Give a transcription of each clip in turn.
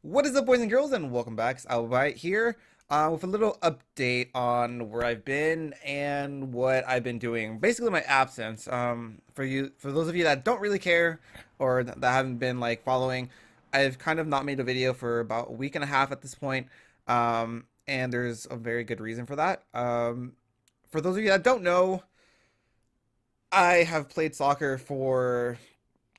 What is up, boys and girls, and welcome back. It's Albite here with a little update on where I've been and what I've been doing. Basically, my absence. For those of you that don't really care or that haven't been like following, I've kind of not made a video for about a week and a half at this point, and there's a very good reason for that. For those of you that don't know, I have played soccer for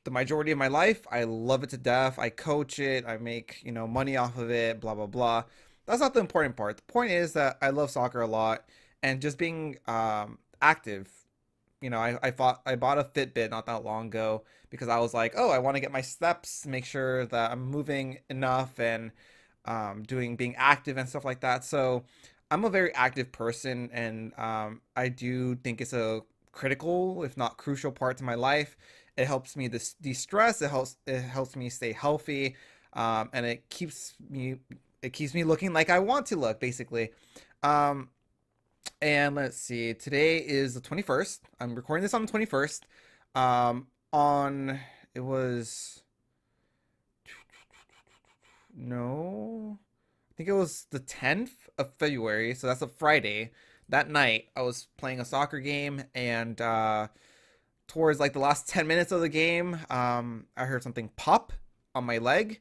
the majority of my life. I love it to death. I coach it. I make, money off of it, blah, blah, blah. That's not the important part. The point is that I love soccer a lot and just being active. I bought a Fitbit not that long ago because I was like, oh, I want to get my steps, make sure that I'm moving enough and being active and stuff like that. So I'm a very active person, and I do think it's a critical, if not crucial, part to my life. It helps me de-stress. It helps me stay healthy, and it keeps me looking like I want to look, basically. Um, and let's see. Today is the 21st. I'm recording this on the 21st. On it was no, I think it was the 10th of February. So that's a Friday. That night, I was playing a soccer game, and towards like the last 10 minutes of the game, I heard something pop on my leg.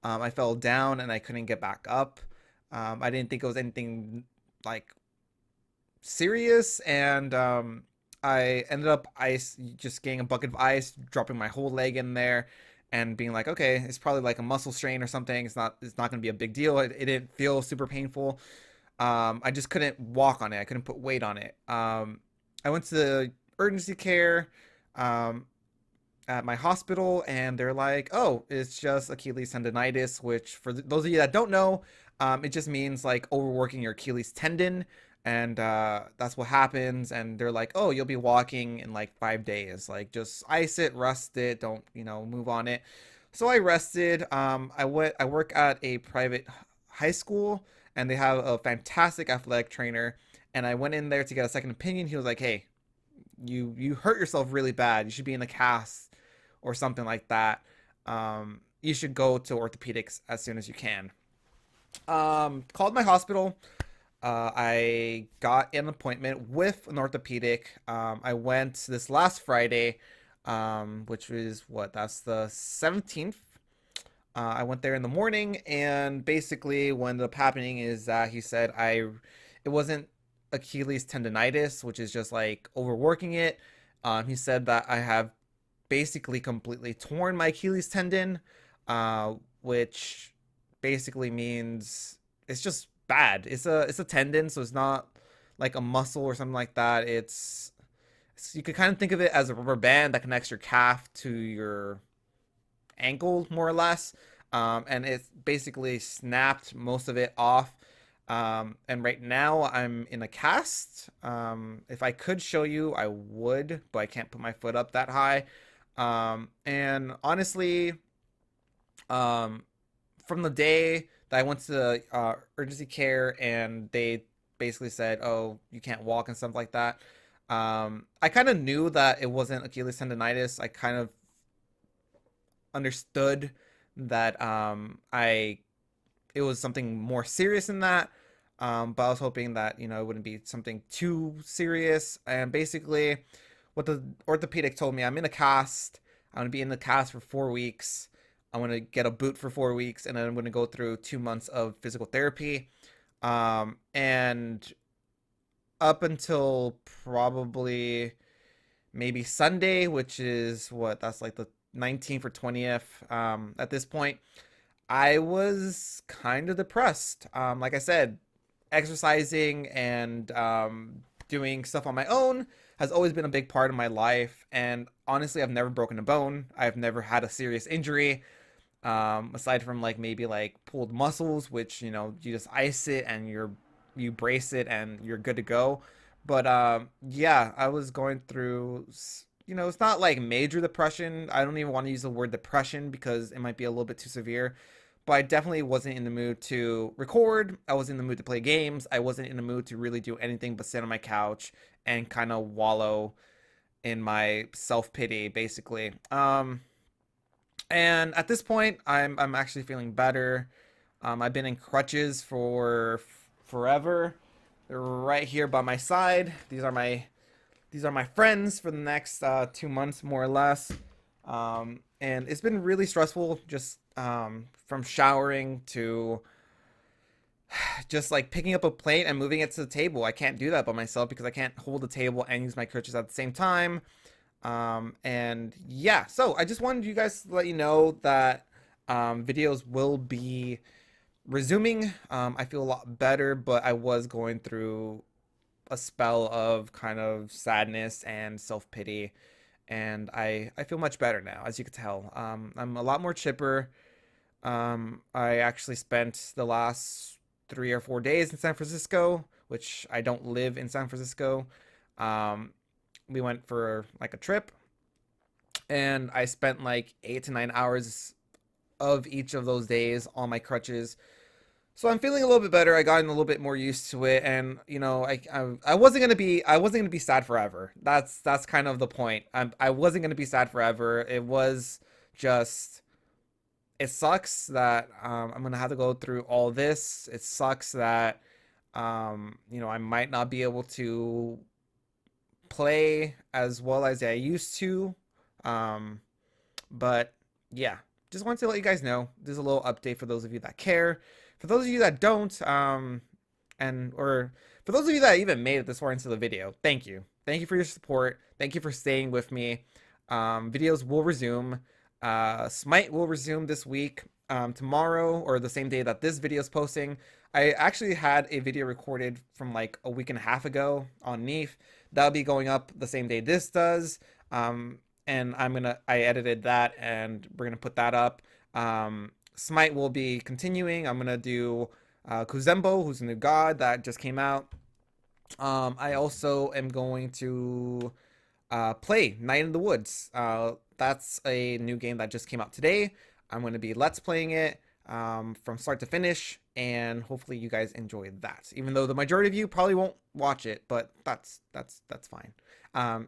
I fell down and I couldn't get back up. I didn't think it was anything like serious, and I ended up just getting a bucket of ice, dropping my whole leg in there, and being like, okay, it's probably like a muscle strain or something. It's not going to be a big deal. It didn't feel super painful. I just couldn't walk on it. I couldn't put weight on it. I went to the urgency care um, at my hospital, and they're like, "Oh, it's just Achilles tendonitis," which, for those of you that don't know, it just means like overworking your Achilles tendon, and that's what happens. And they're like, "Oh, you'll be walking in like 5 days. Like, just ice it, rest it, don't move on it." So I rested. I work at a private high school, and they have a fantastic athletic trainer. And I went in there to get a second opinion. He was like, "Hey, you hurt yourself really bad. You should be in a cast or something like that. You should go to orthopedics as soon as you can." Called my hospital. I got an appointment with an orthopedic. I went this last Friday, which is what? That's the 17th. I went there in the morning, and basically, what ended up happening is that he said it wasn't Achilles tendonitis, which is just like overworking it. He said that I have basically completely torn my Achilles tendon, which basically means it's just bad. It's a tendon, so it's not like a muscle or something like that. You could kind of think of it as a rubber band that connects your calf to your ankle, more or less. And it's basically snapped most of it off. And right now I'm in a cast. If I could show you, I would, but I can't put my foot up that high. And honestly, um, from the day that I went to the urgency care, and they basically said, "Oh, you can't walk" and stuff like that. I kind of knew that it wasn't Achilles tendonitis. I kind of understood that I it was something more serious than that. But I was hoping that it wouldn't be something too serious. And basically, what the orthopedic told me, I'm in a cast. I'm gonna be in the cast for 4 weeks. I'm gonna get a boot for 4 weeks, and then I'm gonna go through 2 months of physical therapy. And up until probably maybe Sunday, which is what, that's like the 19th or 20th. At this point, I was kind of depressed. Like I said, exercising and doing stuff on my own has always been a big part of my life. And honestly, I've never broken a bone. I've never had a serious injury. Aside from like maybe like pulled muscles, which you just ice it and you brace it and you're good to go. But yeah, I was going through. It's not like major depression. I don't even want to use the word depression because it might be a little bit too severe. But I definitely wasn't in the mood to record. I was in the mood to play games. I wasn't in the mood to really do anything but sit on my couch and kind of wallow in my self pity, basically. And at this point, I'm actually feeling better. I've been in crutches for forever. They're right here by my side. These are my friends for the next 2 months, more or less. And it's been really stressful, just from showering to just like picking up a plate and moving it to the table. I can't do that by myself because I can't hold the table and use my crutches at the same time. And yeah, so I just wanted you guys to let you know that videos will be resuming. I feel a lot better, but I was going through a spell of kind of sadness and self pity, and I feel much better now, as you could tell. I'm a lot more chipper. I actually spent the last 3 or 4 days in San Francisco, which I don't live in San Francisco. Um, we went for like a trip, and I spent like 8 to 9 hours of each of those days on my crutches. So I'm feeling a little bit better. I gotten a little bit more used to it, and I wasn't gonna be sad forever. That's kind of the point. I wasn't gonna be sad forever. It was just it sucks that I'm gonna have to go through all this. It sucks that I might not be able to play as well as I used to. Um, but yeah, just wanted to let you guys know. There's a little update for those of you that care. For those of you that don't, and or for those of you that even made it this far into the video, thank you. Thank you for your support. Thank you for staying with me. Videos will resume. Smite will resume this week. Tomorrow or the same day that this video is posting. I actually had a video recorded from like a week and a half ago on Neef. That'll be going up the same day this does. And I edited that and we're gonna put that up. Smite will be continuing. I'm gonna do Kuzembo, who's a new god that just came out. I also am going to play Night in the Woods. That's a new game that just came out today. I'm going to be let's playing it from start to finish, and hopefully you guys enjoy that. Even though the majority of you probably won't watch it, but that's fine.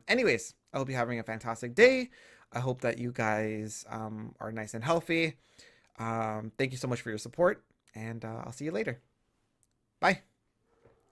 Anyways, I hope you're having a fantastic day. I hope that you guys are nice and healthy. Thank you so much for your support, and I'll see you later. Bye.